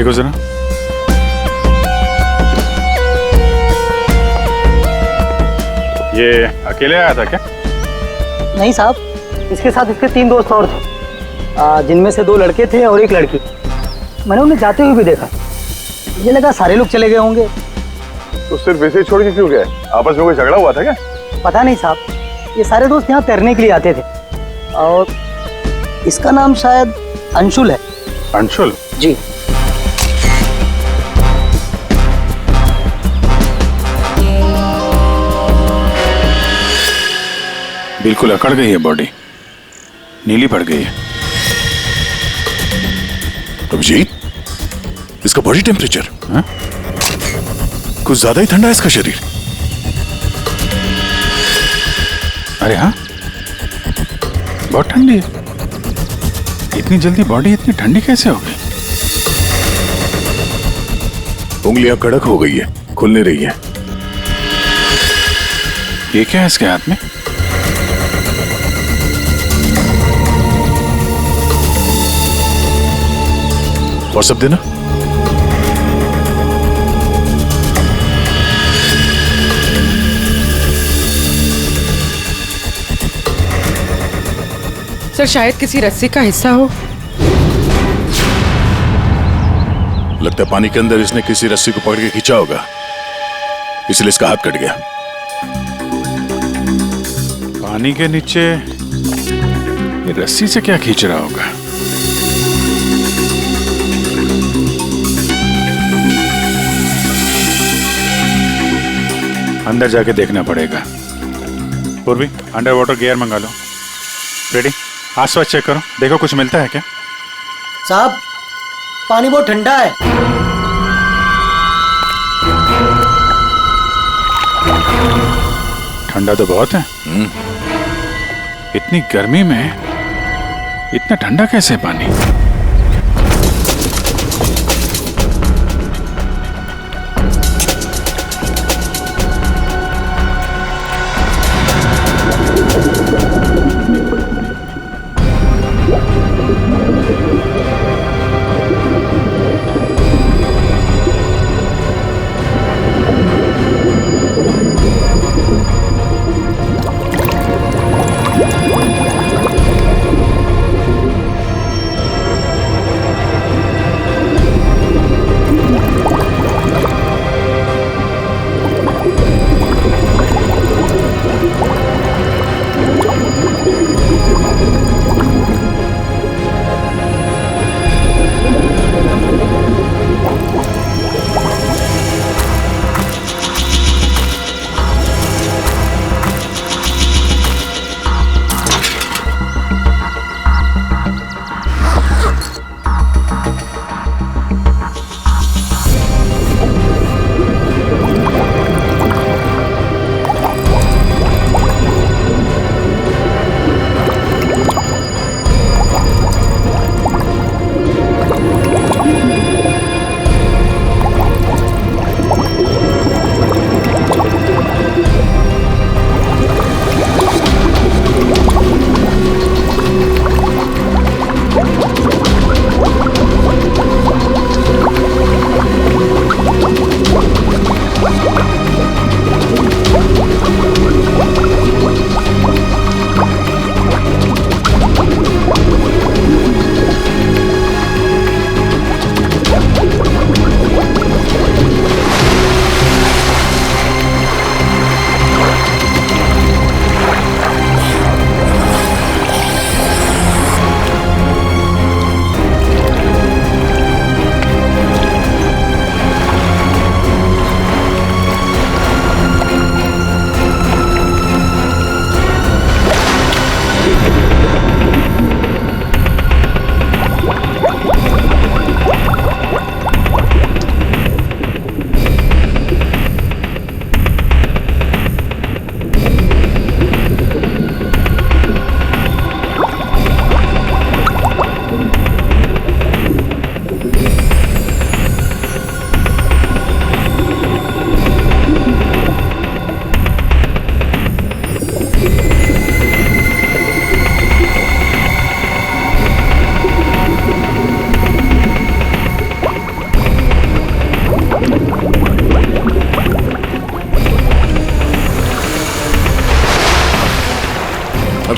देखो जरा। ये अकेले आया था क्या? नहीं साहब, इसके साथ इसके 3 दोस्त और थे, जिनमें से 2 लड़के थे और 1 लड़की। मैंने उन्हें जाते हुए भी देखा। मुझे लगा सारे लोग चले गए होंगे। तो सिर्फ वैसे ही छोड़ के क्यों गए? आपस में कोई झगड़ा हुआ था क्या? पता नहीं साहब, ये सारे दोस्त यहाँ तैरने के लिए आते थे और इसका नाम शायद अंशुल है। अंशुल? जी। बिल्कुल अकड़ गई है बॉडी, नीली पड़ गई है। अभिजीत, इसका बॉडी टेम्परेचर कुछ ज्यादा ही ठंडा है इसका शरीर। अरे हाँ, बहुत ठंडी है। इतनी जल्दी बॉडी इतनी ठंडी कैसे हो गई? उंगलियां कड़क हो गई है, खुल नहीं रही है। ये क्या है इसके हाथ में? और सब देना। सर, शायद किसी रस्सी का हिस्सा हो। लगता है पानी के अंदर इसने किसी रस्सी को पकड़ के खींचा होगा, इसलिए इसका हाथ कट गया। पानी के नीचे ये रस्सी से क्या खींच रहा होगा? अंदर जाके देखना पड़ेगा। पूर्वी, अंडर वाटर गियर मंगा लो। रेडी? आसपास चेक करो, देखो कुछ मिलता है क्या? साहब, पानी बहुत ठंडा है। ठंडा तो बहुत है। इतनी गर्मी में इतना ठंडा कैसे है पानी?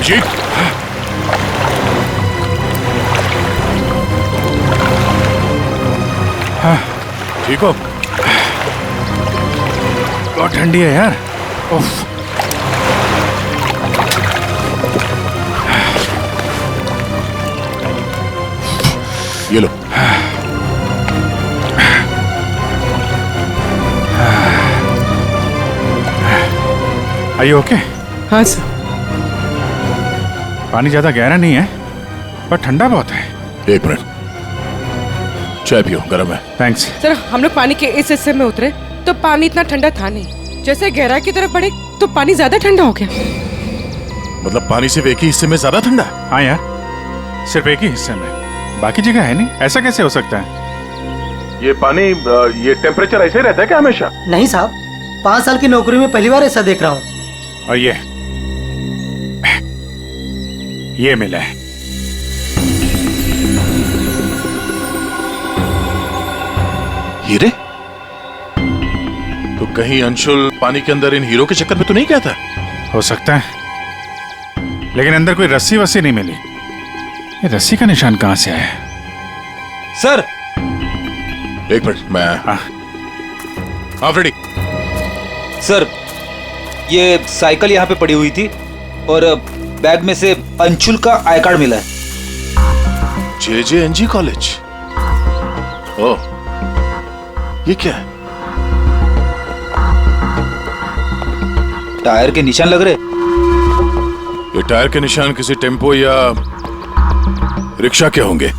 अभिजीत, ठीक हो? बहुत ठंडी है यार। उफ। ये लो। Are you okay? हाँ सर। पानी ज्यादा गहरा नहीं है पर ठंडा बहुत है। एक मिनट, चाय पियो, गर्म है। थैंक्स। सर हम लोग पानी के इस हिस्से में उतरे तो पानी इतना ठंडा था नहीं, जैसे गहराई की तरफ बढ़े तो पानी ज्यादा ठंडा हो गया। मतलब पानी सिर्फ एक ही हिस्से में ज्यादा ठंडा है? हाँ यार, सिर्फ एक ही हिस्से में, बाकी जगह है नहीं। ऐसा कैसे हो सकता है? ये पानी ये टेम्परेचर ऐसे ही रहता है क्या हमेशा? नहीं साहब, 5 साल की नौकरी में पहली बार ऐसा देख रहा हूँ। और ये मिला है। हीरे? तो कहीं अंशुल पानी के अंदर इन हीरो के चक्कर में तो नहीं गया था? हो सकता है, लेकिन अंदर कोई रस्सी वस्सी नहीं मिली। ये रस्सी का निशान कहां से आया? सर एक मिनट, मैं हाँ। हाँ फ्रेडी। सर, ये साइकिल यहाँ पे पड़ी हुई थी और बैग में से अंशुल का आई कार्ड मिला है। JJNG college? ओह, ये क्या है? टायर के निशान लग रहे। ये टायर के निशान किसी टेम्पो या रिक्शा के होंगे।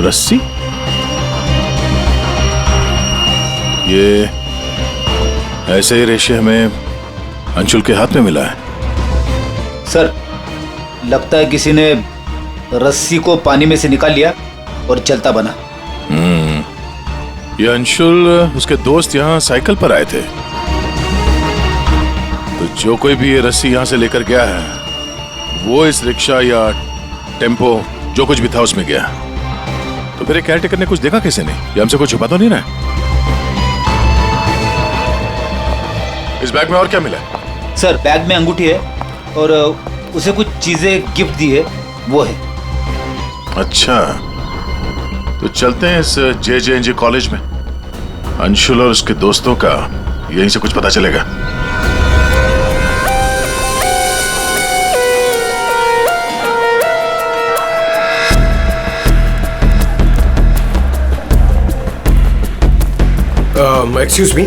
रस्सी? ये ऐसे ही रेशे हमें अंशुल के हाथ में मिला है। सर, लगता है किसी ने रस्सी को पानी में से निकाल लिया और चलता बना। ये अंशुल, उसके दोस्त यहाँ साइकिल पर आए थे, तो जो कोई भी ये रस्सी यहाँ से लेकर गया है वो इस रिक्शा या टेम्पो जो कुछ भी था उसमें गया। तो फिर केयरटेकर ने कुछ देखा कैसे नहीं? ये हमसे कुछ छुपा तो नहीं रहा? इस बैग में और क्या मिला? सर, बैग में अंगूठी है और उसे कुछ चीजें गिफ्ट दी है, वो है। अच्छा, तो चलते हैं इस JJNG कॉलेज में। अंशुल और उसके दोस्तों का यहीं से कुछ पता चलेगा। Excuse me.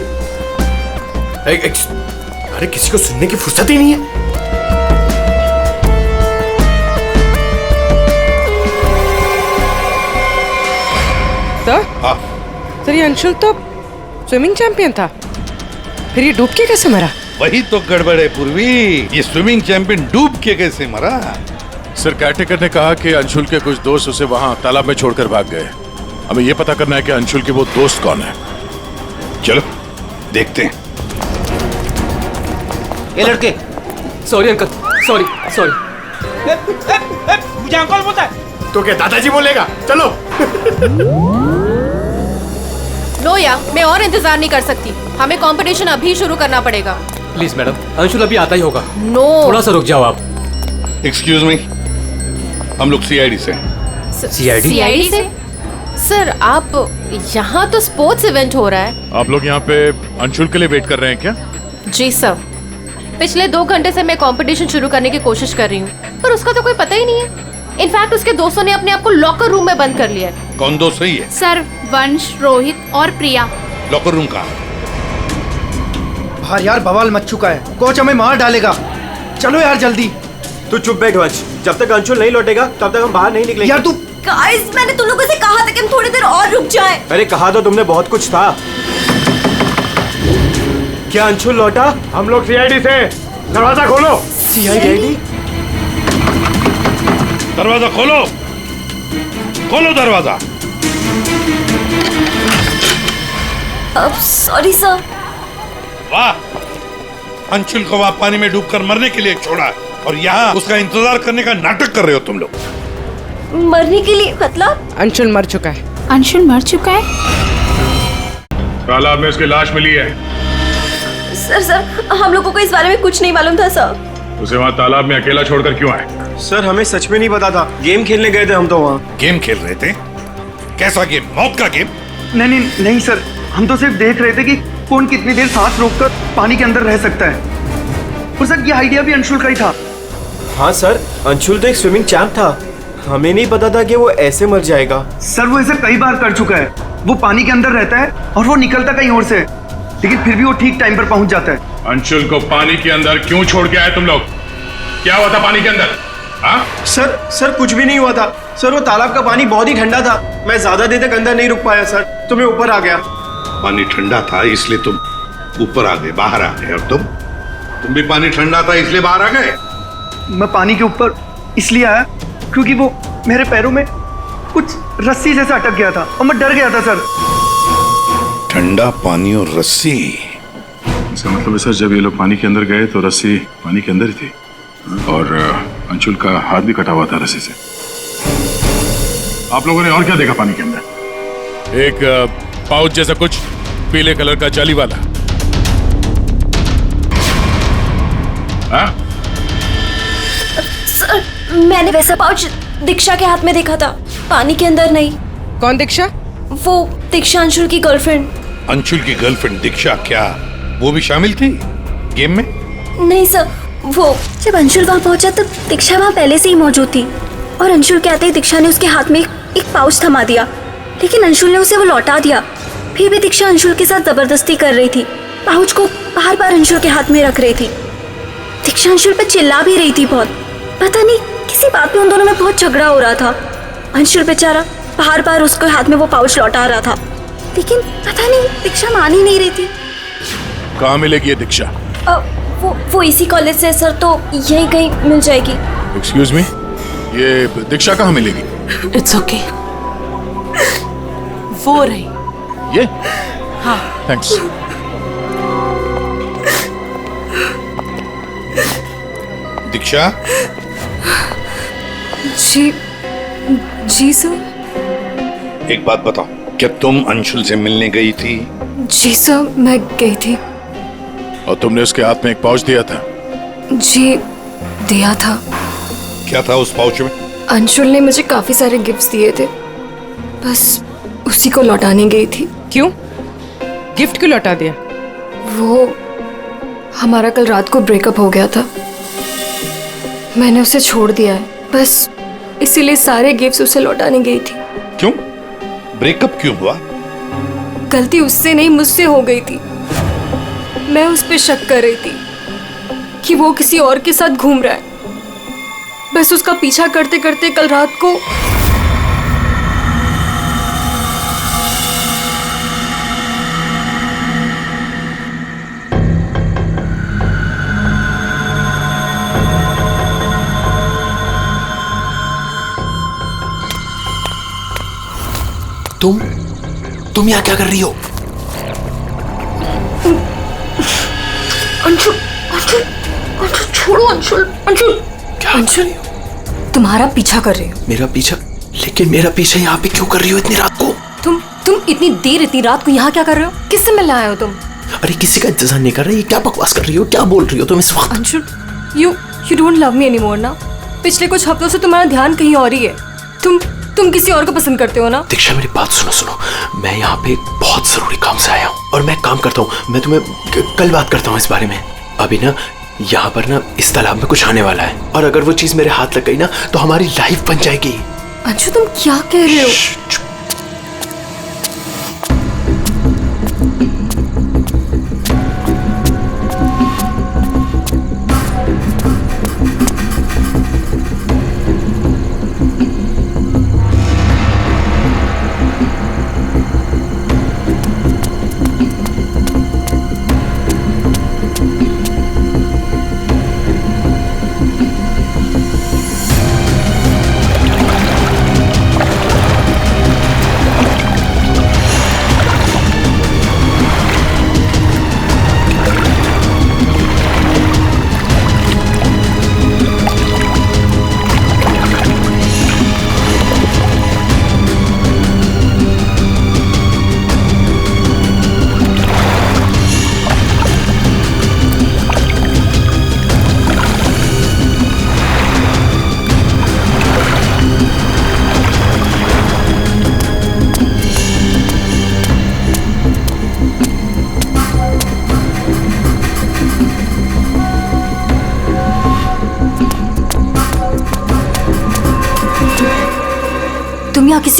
अरे किसी को सुनने की फुर्सत ही नहीं है। सर ये अंशुल तो स्विमिंग चैंपियन था, फिर ये डूब के कैसे मरा? वही तो गड़बड़ है पूर्वी, ये स्विमिंग चैंपियन डूब के कैसे मरा? सर, केयरटेकर ने कहा कि अंशुल के कुछ दोस्त उसे वहां तालाब में छोड़कर भाग गए। हमें यह पता करना है कि अंशुल के वो दोस्त कौन है। चलो देखते हैं। ये लड़के। Sorry uncle, sorry. मुझे अंकल बोलता है तो क्या दादाजी बोलेगा? चलो। लोया, मैं और इंतजार नहीं कर सकती, हमें कंपटीशन अभी शुरू करना पड़ेगा। प्लीज मैडम, अंशुल अभी आता ही होगा। नो, थोड़ा सा रुक जाओ आप। एक्सक्यूज मी, हम लोग CID से। CID से? सर, आप यहाँ तो स्पोर्ट्स इवेंट हो रहा है। आप लोग यहाँ पे अंशुल के लिए वेट कर रहे हैं क्या? जी सर, पिछले 2 घंटे से मैं कंपटीशन शुरू करने की कोशिश कर रही हूँ, पर उसका तो कोई पता ही नहीं है। इनफैक्ट उसके दोस्तों ने अपने आप को लॉकर रूम में बंद कर लिया है। कौन दोस्त सही है? सर, वंश, रोहित और प्रिया। लॉकर रूम कहाँ? बाहर यार बवाल मच चुका है, कोच हमें मार डालेगा। चलो यार जल्दी। तू चुप बैठ वंश, जब तक अंशुल नहीं लौटेगा तब तक हम बाहर नहीं निकलेंगे। यार तू। गाइस, मैंने तुम लोगों से कहा था कि हम थोड़ी देर और रुक जाएं। अरे कहा तो तुमने बहुत कुछ था। क्या अंशुल लौटा? हम लोग CID से। दरवाजा खोलो। CID? दरवाजा खोलो, खोलो दरवाजा। Sorry sir. वाह, अंशुल को वहां पानी में डूबकर मरने के लिए छोड़ा और यहाँ उसका इंतजार करने का नाटक कर रहे हो तुम लोग। मरने के लिए मतलब? अंशुल मर चुका है। अंशुल मर चुका है? तालाब में उसकी लाश मिली है। सर हम लोगों को इस बारे में कुछ नहीं मालूम था सर। उसे वहाँ तालाब में अकेला छोड़कर क्यों आए? सर हमें सच में नहीं पता था, गेम खेलने गए थे हम तो वहाँ। गेम खेल रहे थे? कैसा गेम? मौत का गेम? नहीं सर, हम तो सिर्फ देख रहे थे कि कौन कितनी देर सांस रोककर पानी के अंदर रह सकता है। और सर ये आइडिया भी अंशुल का ही था। हाँ सर, अंशुल तो एक स्विमिंग चैंप था, हमें नहीं पता था कि वो ऐसे मर जाएगा। सर वो ऐसा कई बार कर चुका है, वो पानी के अंदर रहता है और वो निकलता कहीं और से, लेकिन फिर भी वो ठीक टाइम पर पहुंच जाता है। अंशुल को पानी के अंदर क्यों छोड़ के आए तुम लोग? क्या हुआ था पानी के अंदर? हाँ? सर कुछ भी नहीं हुआ था सर, वो तालाब का पानी बहुत ही ठंडा था, मैं ज्यादा देर तक अंदर नहीं रुक पाया सर, तो मैं ऊपर आ गया। पानी ठंडा था इसलिए तुम ऊपर आ गए, बाहर आ गए। और तुम भी पानी ठंडा था इसलिए बाहर आ गए? मैं पानी के ऊपर इसलिए आया क्योंकि वो मेरे पैरों में कुछ रस्सी जैसा अटक गया था और मैं डर गया था सर। ठंडा पानी और रस्सी? इसका मतलब है सर, जब ये लोग पानी के अंदर गए तो रस्सी पानी के अंदर ही थी और अंशुल का हाथ भी कटा हुआ था रस्सी से। आप लोगों ने और क्या देखा पानी के अंदर? एक पाउच जैसा कुछ पीले कलर का जाली वाला। हाँ? सर मैंने वैसा पाउच दीक्षा के हाथ में देखा था, पानी के अंदर नहीं। कौन दीक्षा? वो दीक्षा अंशुल की गर्लफ्रेंड। अंशुल की गर्लफ्रेंड दीक्षा? क्या वो भी शामिल थी गेम में? नहीं सर, वो जब अंशुल वहाँ पहुंचा तब दीक्षा वहाँ पहले से ही मौजूद थी और अंशुल के आते ही दीक्षा ने उसके हाथ में एक पाउच थमा दिया, लेकिन अंशुल ने उसे वो लौटा दिया। फिर भी दीक्षा अंशुल के साथ जबरदस्ती कर रही थी, पाउच को बार बार अंशुल के हाथ में रख रही थी। दीक्षा अंशुल पर चिल्ला भी रही थी बहुत, पता नहीं किसी बात में उन दोनों में बहुत झगड़ा हो रहा था। अंशुल बेचारा बार बार उसके हाथ में वो पाउच लौटा रहा था, लेकिन पता नहीं दीक्षा मान ही नहीं रही थी। कहाँ मिलेगी ये दीक्षा? वो इसी कॉलेज से सर, तो यहीं कहीं मिल जाएगी। एक्सक्यूज मी, ये दीक्षा कहाँ मिलेगी? इट्स ओके, वो रही। ये? हाँ थैंक्स। दीक्षा? जी सर। एक बात बताओ, क्या तुम अंशुल से मिलने गई थी? जी सर, मैं गई थी। और तुमने उसके हाथ में एक पाउच दिया था? जी दिया था। क्या था उस पाउच में? अंशुल ने मुझे काफी सारे गिफ्ट्स दिए थे, बस उसी को लौटाने गई थी। क्यों? गिफ्ट क्यों लौटा दिया? वो हमारा कल रात को ब्रेकअप हो गया था, मैंने उसे छोड़ दिया है, बस इसीलिए सारे गिफ्ट्स उसे लौटाने गई थी। क्यों? ब्रेकअप क्यों हुआ? गलती उससे नहीं मुझसे हो गई थी। मैं उस पर शक कर रही थी कि वो किसी और के साथ घूम रहा है, बस उसका पीछा करते करते कल रात को तुम यहाँ क्या कर रही हो? अंशुल, अंशुल, अंशुल छोड़ो अंशुल, अंशुल। क्या अंशुल, तुम्हारा पीछा कर रही हो। मेरा पीछा? लेकिन मेरा पीछा यहाँ पे क्यों कर रही हो इतनी रात को? तुम इतनी देर इतनी रात को यहाँ क्या कर रहे हो? किससे मिलने आए हो तुम? अरे किसी का इंतजार नहीं कर रही, क्या बकवास कर रही हो, क्या बोल रही हो तुम इस वक्त? Anshul, you don't love me anymore ना? पिछले कुछ हफ्तों से तुम्हारा ध्यान कहीं और ही है। तुम किसी और को पसंद करते हो ना? दीक्षा मेरी बात सुनो, मैं यहाँ पे बहुत जरूरी काम से आया हूँ और मैं काम करता हूँ, मैं तुम्हें कल बात करता हूँ इस बारे में। अभी ना यहाँ पर ना इस तालाब में कुछ आने वाला है और अगर वो चीज मेरे हाथ लग गई ना तो हमारी लाइफ बन जाएगी। अंशु तुम क्या कह रहे हो?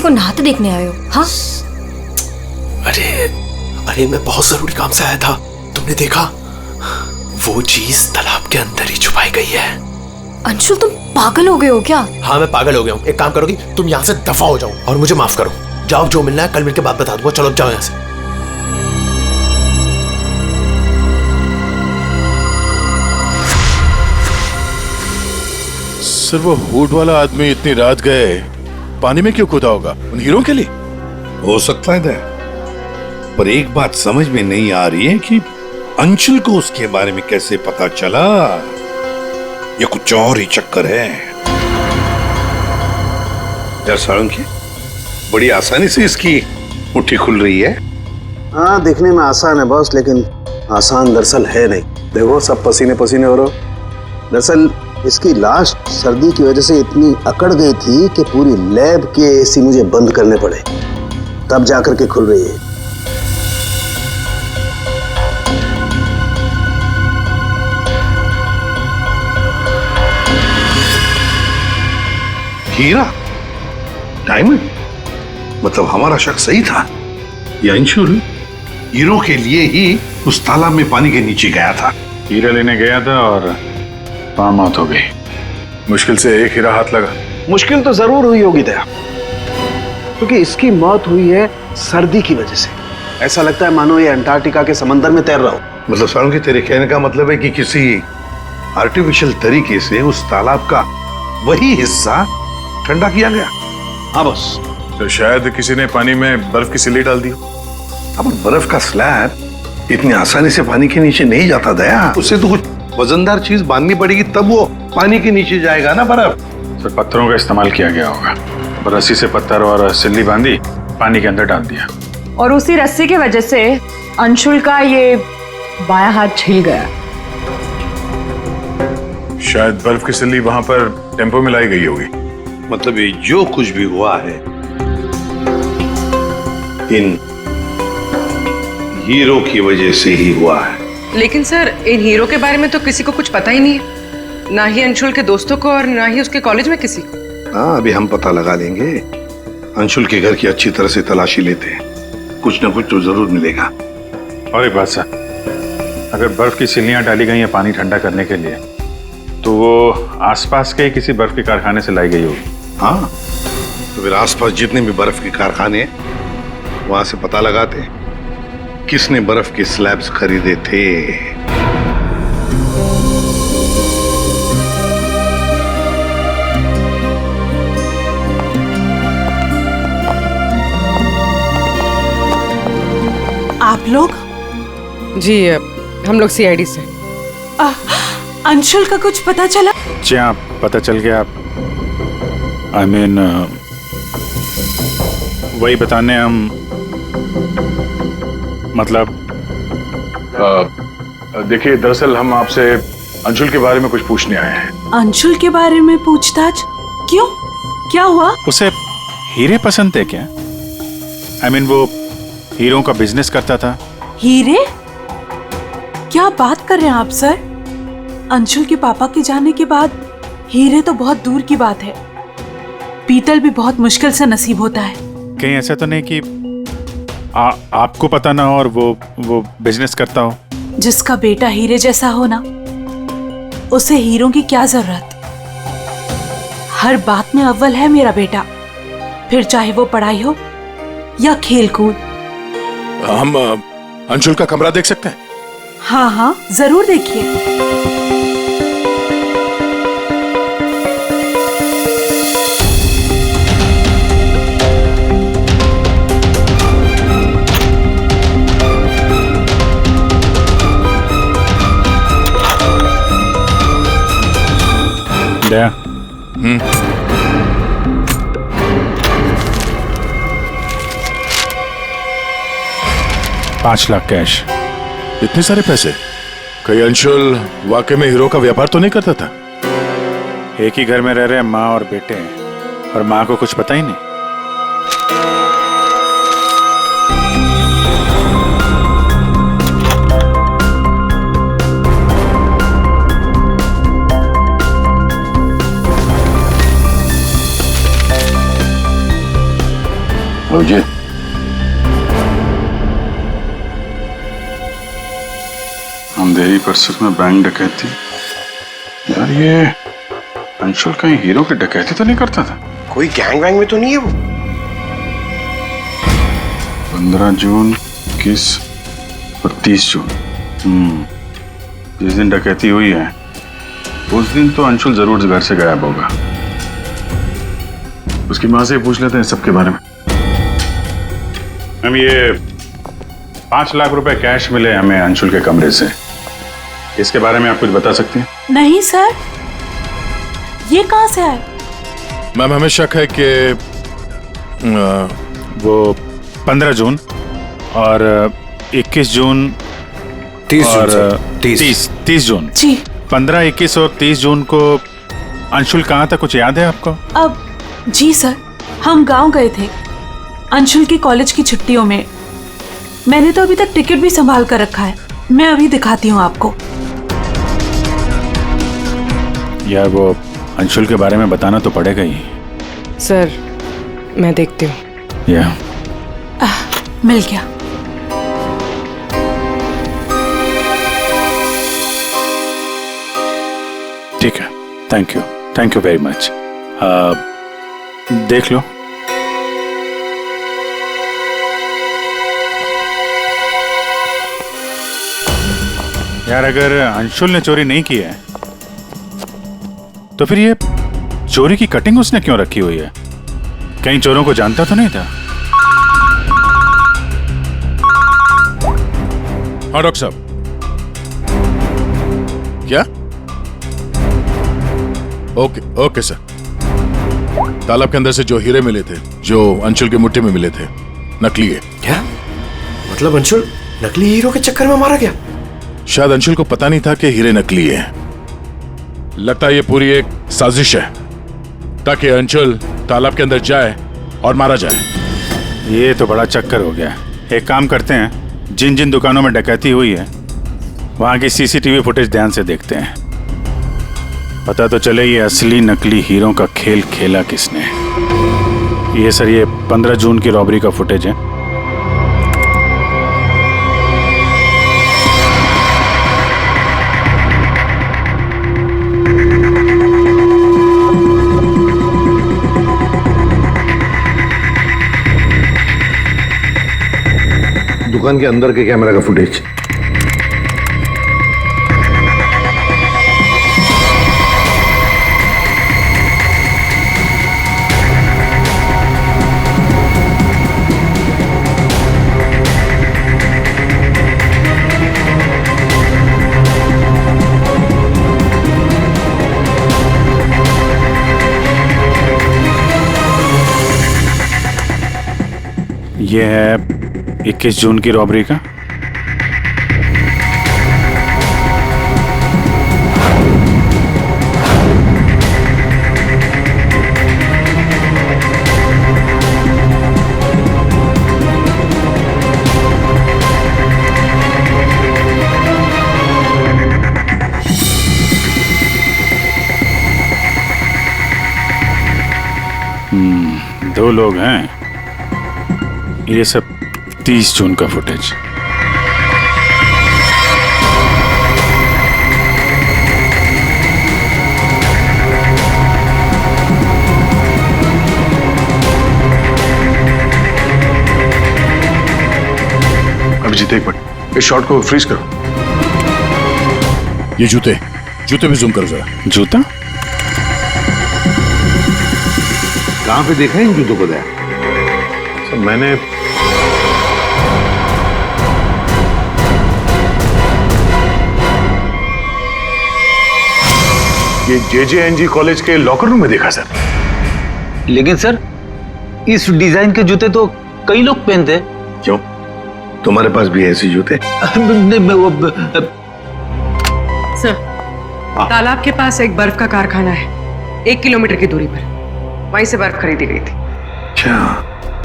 को नहाते देखने आए हो? हाँ, अरे मैं बहुत जरूरी काम से आया था। तुमने देखा? वो चीज तालाब के अंदर ही छुपाई गई है। अंशुल तुम पागल हो गए हो क्या? हाँ मैं पागल हो गया हूँ। एक काम करोगी, तुम यहाँ से दफा हो जाओ और मुझे माफ करो। जाओ, जो मिलना है कल मिलके बात बता दूंगा। चलो जाओ यहाँ से। सर वो हुड वाला आदमी इतनी रात गए पानी में क्यों कूदा होगा? उन हीरो के लिए हो सकता है दया, पर एक बात समझ में नहीं आ रही है कि अंशुल को उसके बारे में कैसे पता चला। ये कुछ और ही चक्कर है। यार सारंगी, बड़ी आसानी से इसकी मुट्ठी खुल रही है। हाँ दिखने में आसान है बॉस, लेकिन आसान दरअसल है नहीं। देखो सब पसीने पसीने हो रहे हो। दरअसल इसकी लाश सर्दी की वजह से इतनी अकड़ गई थी कि पूरी लैब के एसी मुझे बंद करने पड़े, तब जाकर के खुल रही है। हीरा, डायमंड, मतलब हमारा शक सही था। ये अंशुल हीरो के लिए ही उस तालाब में पानी के नीचे गया था। हीरा लेने गया था और वहां मौत हो गई। मुश्किल से एक हीरा हाथ लगा। मुश्किल तो जरूर हुई होगी दया, क्योंकि इसकी मौत हुई है सर्दी की वजह से। ऐसा लगता है मानो ये अंटार्कटिका के समंदर में तैर रहा हो। मतलब सारंगी, तेरे कहने का मतलब है कि किसी आर्टिफिशियल तरीके से उस तालाब का वही हिस्सा ठंडा किया गया। हाँ बस, तो शायद किसी ने पानी में बर्फ की सिल्ली डाल दी। अब बर्फ का स्लैब इतनी आसानी से पानी के नीचे नहीं जाता दया। उससे तो कुछ वजनदार चीज बांधनी पड़ेगी, तब वो पानी के नीचे जाएगा ना बर्फ। सर पत्थरों का इस्तेमाल किया गया होगा। रस्सी से पत्थर और सिल्ली बांधी, पानी के अंदर डाल दिया। और उसी रस्सी की वजह से अंशुल का ये बायां हाथ छिल गया। शायद बर्फ की सिल्ली वहां पर टेम्पो में लाई गई होगी। मतलब ये जो कुछ भी हुआ है इन हीरो की वजह से ही हुआ है। लेकिन सर इन हीरो के बारे में तो किसी को कुछ पता ही नहीं है, ना ही अंशुल के दोस्तों को और ना ही उसके कॉलेज में किसी को। हाँ, अभी हम पता लगा लेंगे। अंशुल के घर की अच्छी तरह से तलाशी लेते हैं, कुछ ना कुछ तो जरूर मिलेगा। और एक बात सर, अगर बर्फ की सिल्लियां डाली गई हैं पानी ठंडा करने के लिए, तो वो आसपास के किसी बर्फ के कारखाने से लाई गई होगी। हाँ, तो फिर आसपास जितने भी बर्फ के कारखाने हैं वहां से पता लगाते हैं किसने बर्फ के स्लैब्स खरीदे थे। आप लोग? जी हम लोग सीआईडी से। अंशुल का कुछ पता चला? जी हाँ, पता चल गया। आई मीन वही बताने हम, मतलब देखिए दरअसल हम आपसे अंशुल के बारे में कुछ पूछने आए हैं। अंशुल के बारे में पूछताछ? क्यों, क्या हुआ? उसे हीरे पसंद थे क्या? आई मीन वो हीरो का बिजनेस करता था। हीरे? क्या बात कर रहे हैं आप सर? अंशुल के पापा के जाने के बाद हीरे तो बहुत दूर की बात है। पीतल भी बहुत मुश्किल से नसीब होता है। कहीं ऐसा तो नहीं कि आपको पता ना हो और वो बिजनेस करता हो? जिसका बेटा हीरे जैसा हो ना, उसे हीरो की क्या जरूरत। हर बात में अव्वल है मेरा बेटा, फिर चाहे वो पढ़ाई हो या खेल कूद। हम अंशुल का कमरा देख सकते हैं? हाँ हाँ जरूर देखिए। दया, 5 लाख कैश। इतने सारे पैसे? कहीं अंशुल वाकई में हीरो का व्यापार तो नहीं करता था? एक ही घर में रह रहे माँ और बेटे, और माँ को कुछ पता ही नहीं। जी अंधेरी परिसर में बैंक डकैती। यार ये अंशुल कहीं हीरो की डकैती तो नहीं करता था? कोई गैंग वैंग में तो नहीं है वो? 15 जून 21 और 30 जून जिस दिन डकैती हुई है उस दिन तो अंशुल जरूर घर से गायब होगा। उसकी माँ से पूछ लेते हैं सबके बारे में। हम ये 5 लाख रुपए कैश मिले हमें अंशुल के कमरे से, इसके बारे में आप कुछ बता सकती हैं? नहीं सर, ये कहाँ से आए? मैम हमें शक है कि वो 15 जून और 21 जून 30 जून जी। 15, 21 और 30 जून को अंशुल कहाँ था, कुछ याद है आपको? अब जी सर, हम गांव गए थे अंशुल की कॉलेज की छुट्टियों में। मैंने तो अभी तक टिकट भी संभाल कर रखा है, मैं अभी दिखाती हूँ आपको। यार वो अंशुल के बारे में बताना तो पड़ेगा ही। सर मैं देखती हूँ। या मिल गया। ठीक है, थैंक यू वेरी मच। देख लो। यार अगर अंशुल ने चोरी नहीं की है तो फिर ये चोरी की कटिंग उसने क्यों रखी हुई है? कहीं चोरों को जानता तो नहीं था? हाँ डॉक्टर साहब। क्या? Okay sir. तालाब के अंदर से जो हीरे मिले थे, जो अंशुल की मुट्ठी में मिले थे, नकली है। क्या मतलब? अंशुल नकली हीरो के चक्कर में मारा गया? शायद अंशुल को पता नहीं था कि हीरे नकली है। लगता है ये पूरी एक साजिश है ताकि अंशुल तालाब के अंदर जाए और मारा जाए। ये तो बड़ा चक्कर हो गया। एक काम करते हैं, जिन जिन दुकानों में डकैती हुई है वहां की सीसीटीवी फुटेज ध्यान से देखते हैं, पता तो चले ये असली नकली हीरो का खेल खेला किसने। ये सर, ये 15 जून की रॉबरी का फुटेज है। दुकान के अंदर के कैमरा का फुटेज। ये है 21 जून की रॉबरी का। दो लोग हैं। ये सब 30 जून का फुटेज। अभिजीत एक मिनट, इस शॉट को फ्रीज करो। ये जूते भी जूम करो जरा। जूता कहां पे देखा है इन जूतों को? दया सर मैंने ये JJNG कॉलेज के लॉकर रूम में देखा सर। लेकिन सर इस डिजाइन के जूते तो कई लोग पहनते हैं। क्यों, तुम्हारे पास भी ऐसे जूते? सर तालाब के पास एक बर्फ का कारखाना है, 1 किलोमीटर की दूरी पर। वहीं से बर्फ खरीदी गई थी। अच्छा,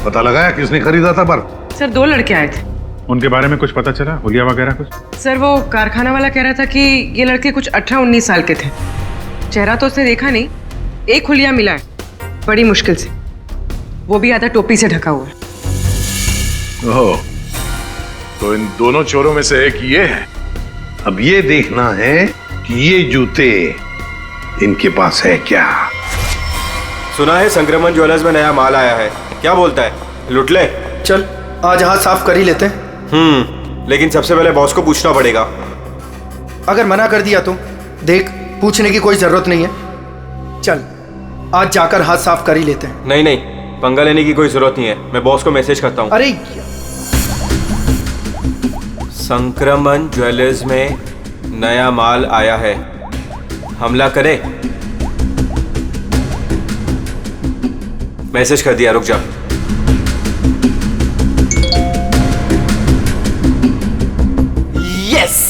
पता लगाया किसने खरीदा था बर्फ? सर 2 लड़के आए थे। उनके बारे में कुछ पता चला, हुलिया वगैरह कुछ? सर वो कारखाना वाला कह रहा था कि ये लड़के कुछ 18-19 साल के थे। चेहरा तो उसने देखा नहीं, एक हुलिया मिला है बड़ी मुश्किल से, वो भी आधा टोपी से ढका हुआ है। ओह, तो इन दोनों चोरों में से एक ये है। अब ये देखना है कि ये जूते इनके पास है क्या। सुना है संक्रमण ज्वेलर्स में नया माल आया है, क्या बोलता है, लुट ले? चल आज हाथ साफ कर ही लेते हैं। लेकिन सबसे पहले बॉस को पूछना पड़ेगा। अगर मना कर दिया तो देख, पूछने की कोई जरूरत नहीं है। चल आज जाकर हाथ साफ कर ही लेते हैं। नहीं नहीं, पंगा लेने की कोई जरूरत नहीं है, मैं बॉस को मैसेज करता हूँ। अरे संक्रमण ज्वेलर्स में नया माल आया है, हमला करे। मैसेज कर दिया, रुक जा। यस।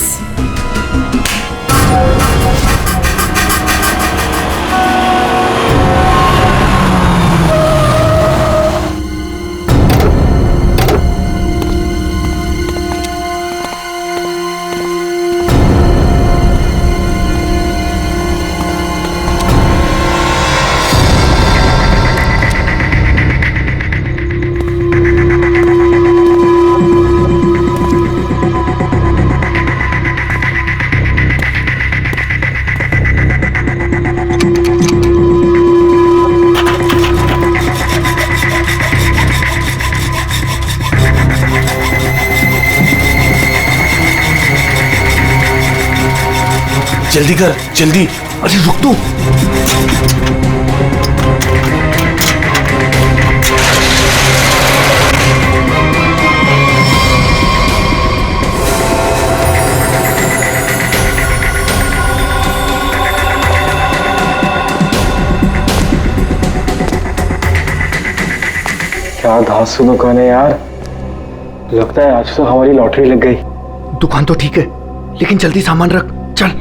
जल्दी कर, जल्दी। अरे रुक तू। क्या धांसू दुकान है यार, लगता है आज तो हमारी लॉटरी लग गई। दुकान तो ठीक है, लेकिन जल्दी सामान रख, चल।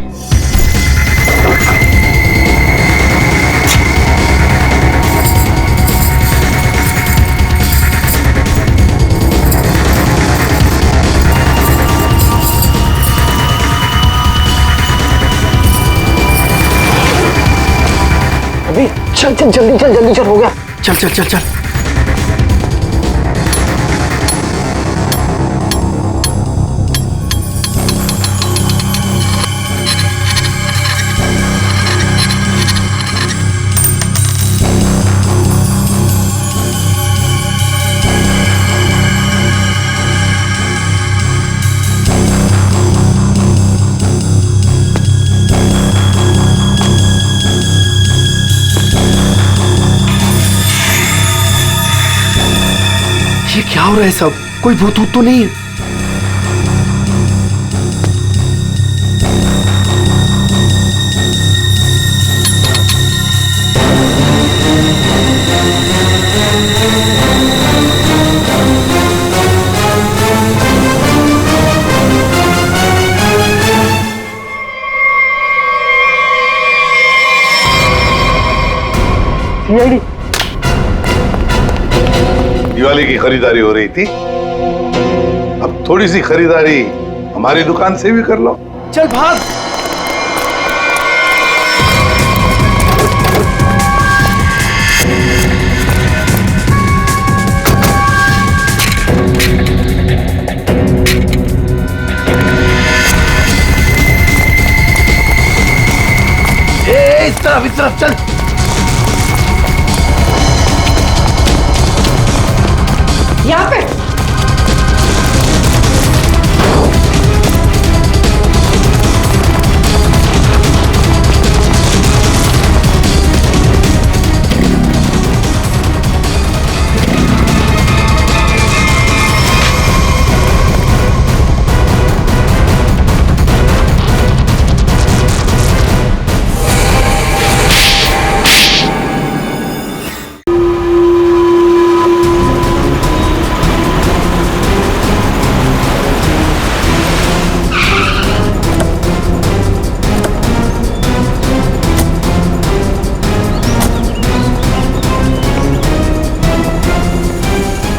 अभी चल चल, जल्दी चल, जल्दी चल, हो गया। चल चल चल चल। ये क्या हो रहा है सब? कोई भूत भूत तो नहीं है? सीआईडी। दिवाली की खरीदारी हो रही थी, अब थोड़ी सी खरीदारी हमारी दुकान से भी कर लो। चल भाग। इस तरफ चल। यहाँ पे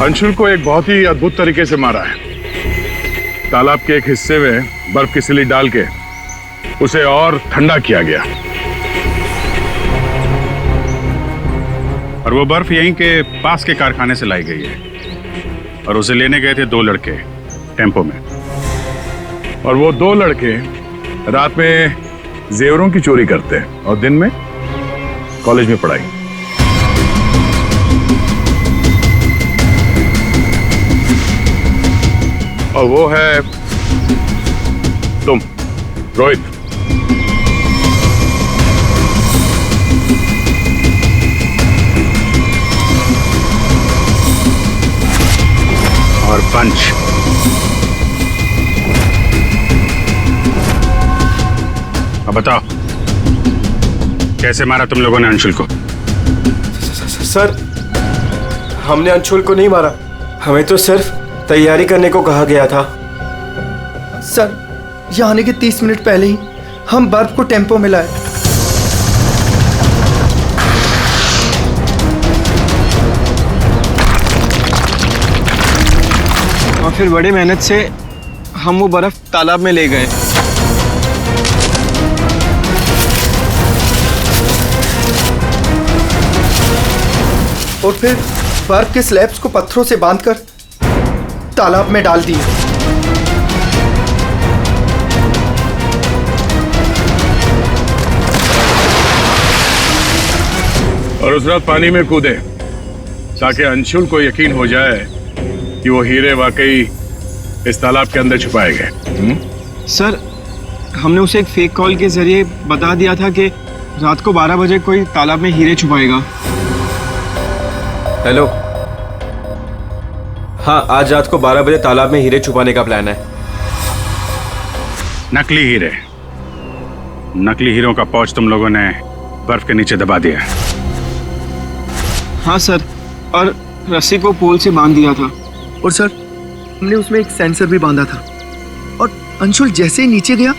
अंशुल को एक बहुत ही अद्भुत तरीके से मारा है। तालाब के एक हिस्से में बर्फ की सिली डाल के उसे और ठंडा किया गया, और वो बर्फ यहीं के पास के कारखाने से लाई गई है। और उसे लेने गए थे 2 लड़के टेम्पो में। और वो 2 लड़के रात में जेवरों की चोरी करते हैं और दिन में कॉलेज में पढ़ाई। और वो है तुम, रोहित। और पंच। अब बताओ, कैसे मारा तुम लोगों ने अंशुल को? सर, हमने अंशुल को नहीं मारा, हमें तो सिर्फ तैयारी करने को कहा गया था। सर, यहाँ आने के 30 मिनट पहले ही हम बर्फ को टेम्पो में लाए। और फिर बड़े मेहनत से हम वो बर्फ तालाब में ले गए। और फिर बर्फ के स्लैब्स को पत्थरों से बांधकर तालाब में डाल दिए। और उस रात पानी में कूदे ताकि अंशुल को यकीन हो जाए कि वो हीरे वाकई इस तालाब के अंदर छुपाए गए। सर, हमने उसे एक फेक कॉल के जरिए बता दिया था कि रात को 12 बजे कोई तालाब में हीरे छुपाएगा। हेलो, हाँ, आज रात को 12 बजे तालाब में हीरे छुपाने का प्लान है। नकली हीरे, नकली हीरों का पाउच तुम लोगों ने बर्फ के नीचे दबा दिया। हाँ सर, और रस्सी को पोल से बांध दिया था। और सर, हमने उसमें एक सेंसर भी बांधा था। और अंशुल जैसे ही नीचे गया,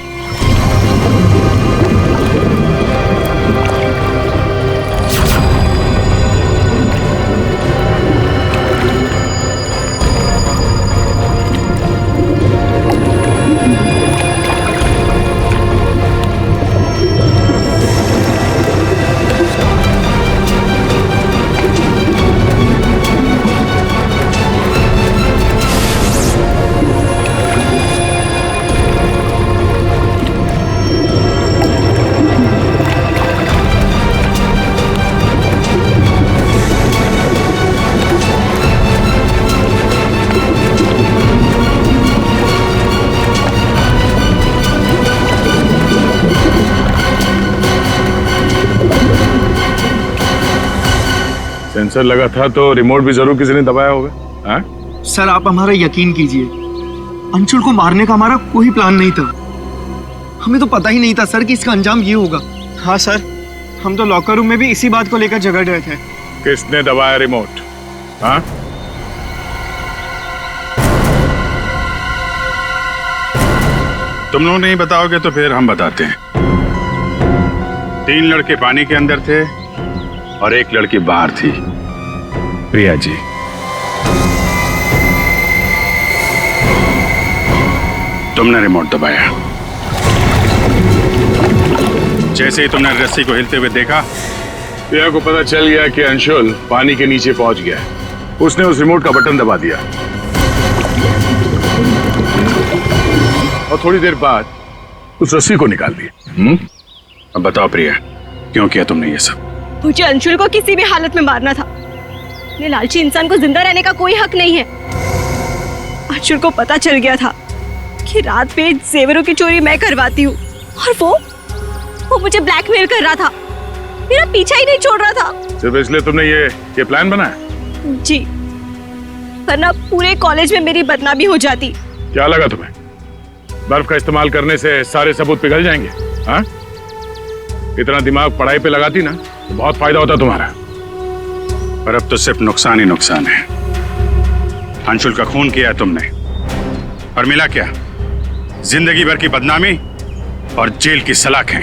सेंसर लगा था तो रिमोट भी जरूर किसी ने दबाया होगा। हाँ? सर, आप हमारा यकीन कीजिए, अंशुल को मारने का हमारा कोई प्लान नहीं था। हमें तो पता ही नहीं था सर कि इसका अंजाम ये होगा। हाँ सर, हम तो लॉकर रूम में भी इसी बात को लेकर झगड़ रहे थे। किसने दबाया रिमोट? हाँ? तुम लोग नहीं बताओगे तो फिर हम बताते हैं। 3 लड़के पानी के अंदर थे और 1 लड़की बाहर थी, प्रिया जी। तुमने रिमोट दबाया। जैसे ही तुमने रस्सी को हिलते हुए देखा, प्रिया को पता चल गया कि अंशुल पानी के नीचे पहुंच गया। उसने उस रिमोट का बटन दबा दिया और थोड़ी देर बाद उस रस्सी को निकाल दिया। अब बताओ प्रिया, क्यों किया तुमने ये सब? मुझे अंशुल को किसी भी हालत में मारना था। ये लालची इंसान को जिंदा रहने का कोई हक नहीं है। अंशुल को पता चल गया था कि रात में जेवरों की चोरी मैं करवाती हूँ और वो मुझे ब्लैकमेल कर रहा था, मेरा पीछा ही नहीं छोड़ रहा था। सिर्फ इसलिए तुमने ये प्लान बनाया? जी, वरना पूरे कॉलेज में मेरी बदनामी हो जाती। क्या लगा तुम्हें बर्फ का इस्तेमाल करने से सारे सबूत पिघल जाएंगे? हाँ? इतना दिमाग पढ़ाई पे लगाती ना तो बहुत फायदा होता तुम्हारा। पर अब तो सिर्फ नुकसान ही नुकसान है। अंशुल का खून किया है तुमने, और मिला क्या? जिंदगी भर की बदनामी और जेल की सलाखें।